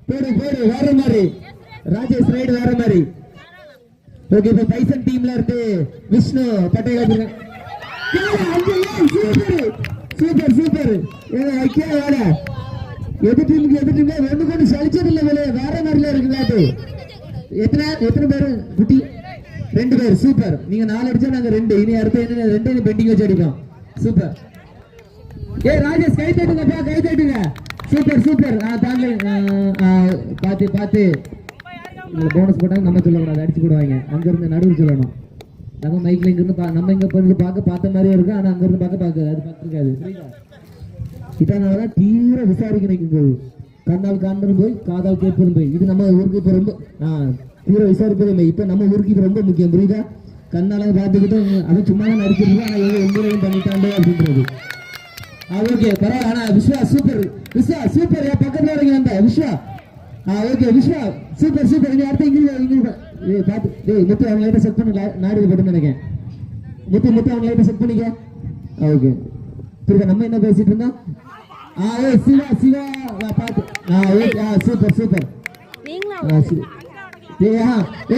போடு போடு வேற மாதிரி ராஜேஷ் ரைடு வேற மாதிரி. ஓகே இப்ப பைசன் டீம்ல இருந்து விஷ்ணு பட்டேல் சூப்பர் சூப்பர் எது டீமுக்கு ஒண்ணு கொண்டு சலிச்சது இல்ல வேற மாதிரில இருக்கு. எத்தனை பேரு குட்டி 2 பேர் சூப்பர். நீங்க 4 அடிச்சா நாங்க 2 இனி அடுத்த 2 பெண்டிங் வச்சு அடிப்போம். சூப்பர் ராஜேஷ் கை தட்டுங்கப்பா கை தட்டுங்க. சூப்பர் சூப்பர் தாங்க பாத்து பாத்து போனஸ் போட்டாங்க நம்ம சொல்லக்கூடாது அடிச்சு போடுவாங்க. அங்க இருந்து நடுவில் சொல்லணும். நம்ம மைக்ல இங்க இருந்து நம்ம இங்க இருந்து பார்த்த மாதிரியே இருக்கு ஆனா அங்க இருந்து பார்க்க அது பார்த்துருக்காது. இதனாலதான் தீவிர விசாரிக்கணும் போய் கண்ணால் காண்பதும் போய் காதால் கேட்பதும் போய் இது நம்ம ஊருக்கு இப்ப ரொம்ப தீவிர விசாரிப்பதும் இப்ப நம்ம ஊருக்கு இது ரொம்ப முக்கியம் புரியுதா. கண்ணால பார்த்துக்கிட்டு அவன் சும்மா தான் நடிச்சிருக்கு ஆனா எங்கேயும் பண்ணிட்டாண்டே அப்படின்றது. ஓகே பரவாயில்ல ஆனா விஸ்வா சூப்பர் சூப்பர் பக்கத்துல வரீங்க வந்த Viswa. Okay Viswa super super. இங்க அடுத்து இங்க பார்த்து முத்து அவங்க லைட்டா செட் பண்ணி நாடு போட்டு நினைக்கிறேன். முத்து அவங்க லைட்டா செட் பண்ணிக்க. ஓகே புரியுதா நம்ம என்ன பேசிட்டு இருந்தோம். சிவா பார்த்து சூப்பர் சூப்பர்.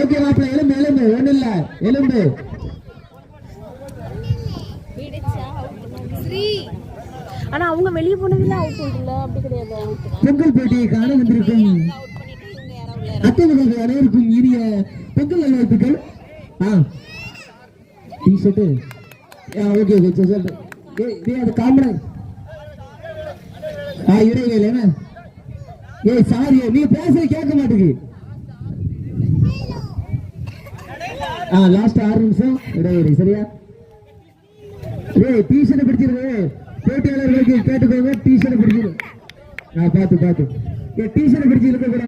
ஓகே மாப்பிள்ள எலும்பு ஒண்ணு இல்ல எலும்பு. ஆனா அவங்க வெளிய போனதுல அவுட் இல்ல அப்படி கிடையாது. பொங்கல் போட்டியை காண வந்திருக்கும் அத்தனை அனைவருக்கும் இனிய பொங்கல் நல்வாழ்த்துக்கள். டி-ஷர்ட் ஓகே ஓகே அது காமனை இடைவேளை என்ன சாரி நீ பேசுற கேட்க மாட்டேங்குது. லாஸ்ட் 6 நிமிஷம் இடைவேளை சரியா. டி-ஷர்ட் பிடிச்சிருக்கு போட்டியாளர்களுக்கு கேட்டுக்கோங்க. டி-ஷர்ட் பிடிச்சிரு பார்த்து டி-ஷர்ட் பிடிச்சி இருக்க கூட